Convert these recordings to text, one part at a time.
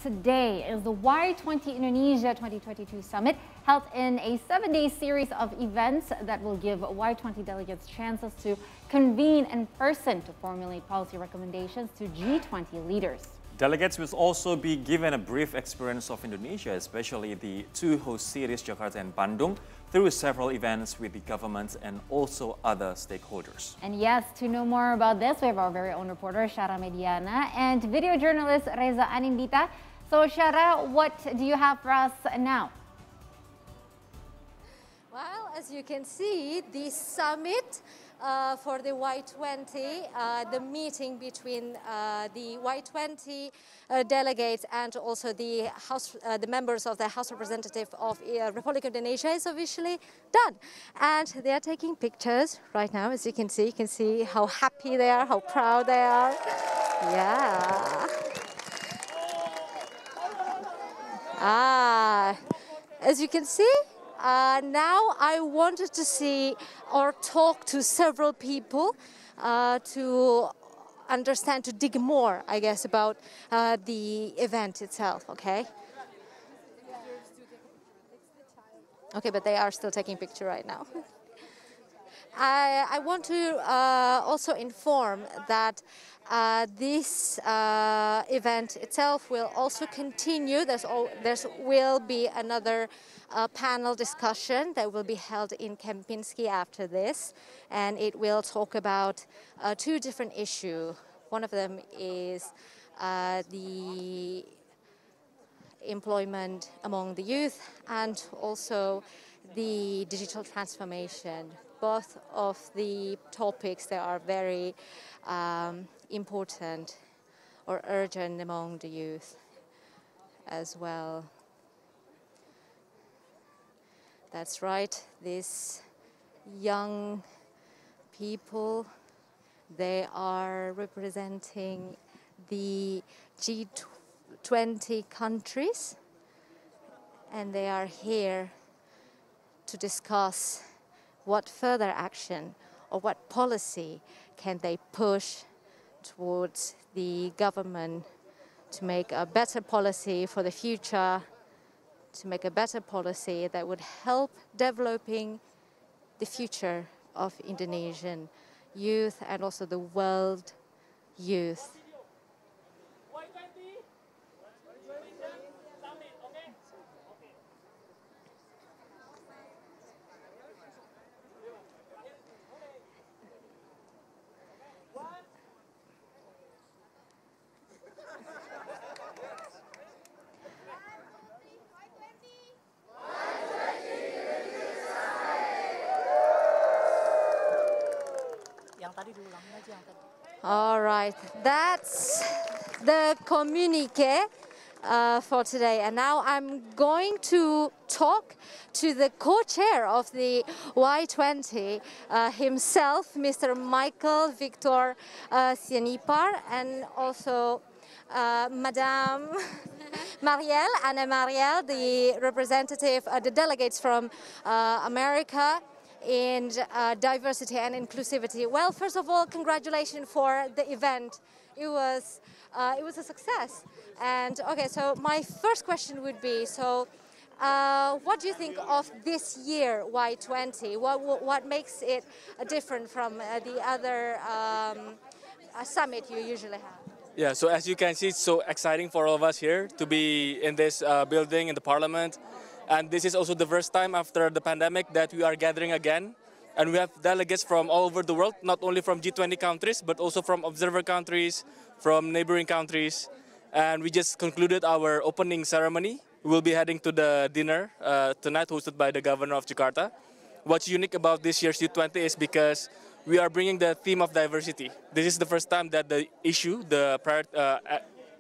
today is the Y20 Indonesia 2022 Summit, held in a 7-day series of events that will give Y20 delegates chances to convene in person to formulate policy recommendations to G20 leaders. Delegates will also be given a brief experience of Indonesia, especially the two host cities, Jakarta and Bandung, through several events with the government and also other stakeholders. And yes, to know more about this, we have our very own reporter, Shara Mediana, and video journalist, Reza Anindita. So, Shara, what do you have for us now? Well, as you can see, the summit for the Y20, the meeting between the Y20 delegates and also the members of the House Representative of Republic of Indonesia is officially done. And they are taking pictures right now, as you can see. You can see how happy they are, how proud they are. Yeah. As you can see, now I wanted to see or talk to several people to understand, to dig more, I guess, about the event itself, okay? Okay, but they are still taking picture right now. I want to also inform that this event itself will also continue. There will be another panel discussion that will be held in Kempinski after this, and it will talk about two different issues. One of them is the employment among the youth and also the digital transformation. Both of the topics that are very important or urgent among the youth as well. That's right, these young people, they are representing the G20 countries, and they are here to discuss what further action or what policy can they push towards the government to make a better policy for the future, to make a better policy that would help developing the future of Indonesian youth and also the world youth. All right, that's the communique for today. And now I'm going to talk to the co-chair of the Y20 himself, Mr. Michael Victor Sianipar, and also Madame Mariel, the representative, the delegates from America in diversity and inclusivity. Well, first of all, congratulations for the event. It was a success. And okay, so my first question would be, so what do you think of this year Y20? What makes it different from the other summit you usually have? Yeah, so as you can see, it's so exciting for all of us here to be in this building in the parliament. And this is also the first time after the pandemic that we are gathering again. And we have delegates from all over the world, not only from G20 countries, but also from observer countries, from neighboring countries. And we just concluded our opening ceremony. We will be heading to the dinner tonight, hosted by the governor of Jakarta. What's unique about this year's G20 is because we are bringing the theme of diversity. This is the first time that the issue, the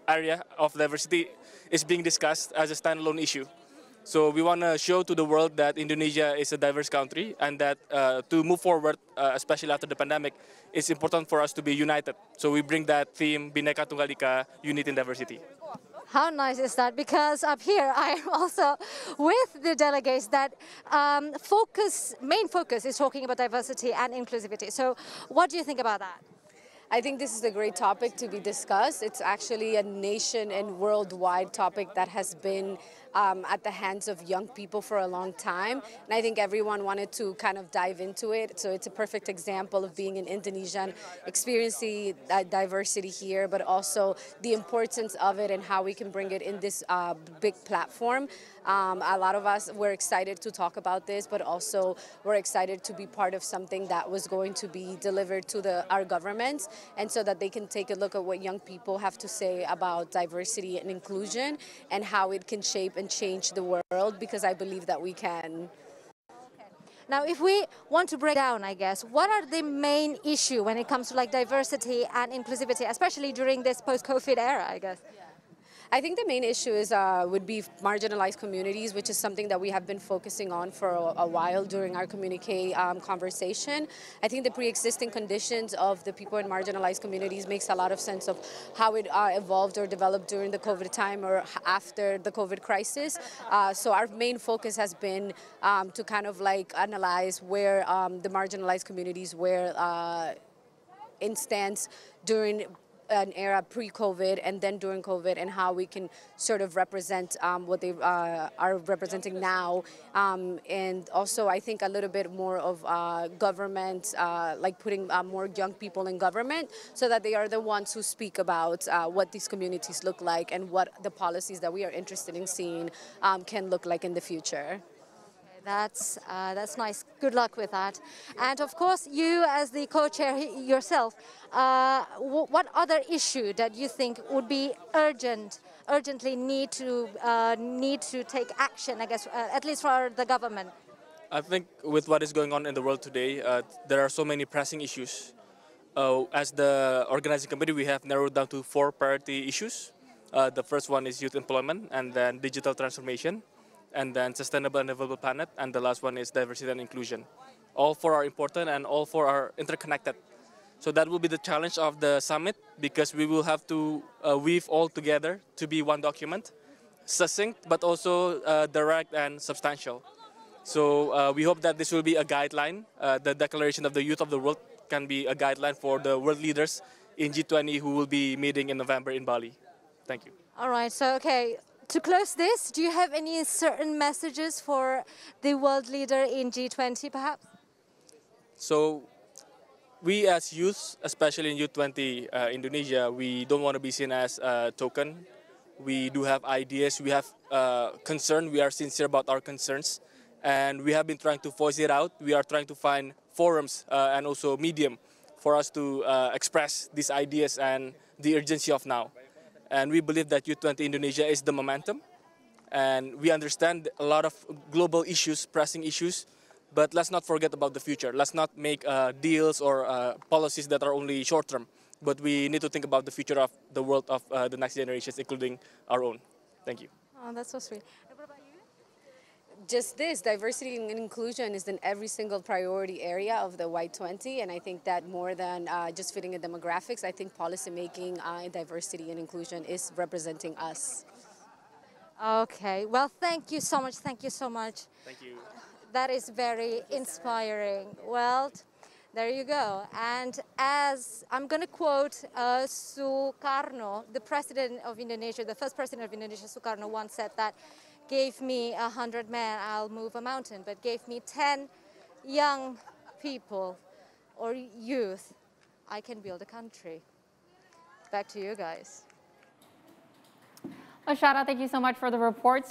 area of diversity, is being discussed as a standalone issue. So we want to show to the world that Indonesia is a diverse country and that to move forward, especially after the pandemic, it's important for us to be united. So we bring that theme, Bhinneka Tunggal Ika, unity in diversity. How nice is that? Because up here I am also with the delegates that main focus is talking about diversity and inclusivity. So what do you think about that? I think this is a great topic to be discussed. It's actually a nation and worldwide topic that has been at the hands of young people for a long time. And I think everyone wanted to kind of dive into it. So it's a perfect example of being an Indonesian, experiencing diversity here, but also the importance of it and how we can bring it in this big platform. A lot of us were excited to talk about this, but also we're excited to be part of something that was going to be delivered to our governments, and so that they can take a look at what young people have to say about diversity and inclusion and how it can shape and change the world, because I believe that we can. Now, if we want to break down, I guess, what are the main issue when it comes to like diversity and inclusivity, especially during this post-COVID era, I guess? I think the main issue would be marginalized communities, which is something that we have been focusing on for a while during our communique conversation. I think the pre-existing conditions of the people in marginalized communities makes a lot of sense of how it evolved or developed during the COVID time or after the COVID crisis. So our main focus has been to kind of like analyze where the marginalized communities were instance during an era pre-COVID and then during COVID, and how we can sort of represent what they are representing now. And also, I think a little bit more of government, like putting more young people in government so that they are the ones who speak about what these communities look like and what the policies that we are interested in seeing can look like in the future. That's nice. Good luck with that. And of course, you as the co-chair yourself, what other issue that you think would be urgently need to take action, I guess, at least for the government? I think with what is going on in the world today, there are so many pressing issues. As the organizing committee, we have narrowed down to 4 priority issues. The first one is youth employment, and then digital transformation, and then sustainable and livable planet, and the last one is diversity and inclusion. All 4 are important and all 4 are interconnected. So that will be the challenge of the summit, because we will have to weave all together to be one document, succinct but also direct and substantial. So we hope that this will be a guideline. The Declaration of the Youth of the World can be a guideline for the world leaders in G20 who will be meeting in November in Bali. Thank you. All right, so okay. To close this, do you have any certain messages for the world leader in G20, perhaps? So, we as youth, especially in Youth20 Indonesia, we don't want to be seen as a token. We do have ideas, we have concern, we are sincere about our concerns, and we have been trying to voice it out. We are trying to find forums and also medium for us to express these ideas and the urgency of now. And we believe that Youth20 Indonesia is the momentum. And we understand a lot of global issues, pressing issues, but let's not forget about the future. Let's not make deals or policies that are only short-term, but we need to think about the future of the world of the next generations, including our own. Thank you. Oh, that's so sweet. And what about you? Just this, diversity and inclusion is in every single priority area of the Y20, and I think that more than just fitting in demographics, I think policymaking in diversity and inclusion is representing us. Okay, well, thank you so much. Thank you so much. Thank you. That is very inspiring. Well, there you go. And as I'm going to quote Sukarno, the president of Indonesia, the first president of Indonesia, Sukarno, once said that, gave me 100 men, I'll move a mountain, but gave me 10 young people or youth, I can build a country. Back to you guys. Ashara, thank you so much for the reports.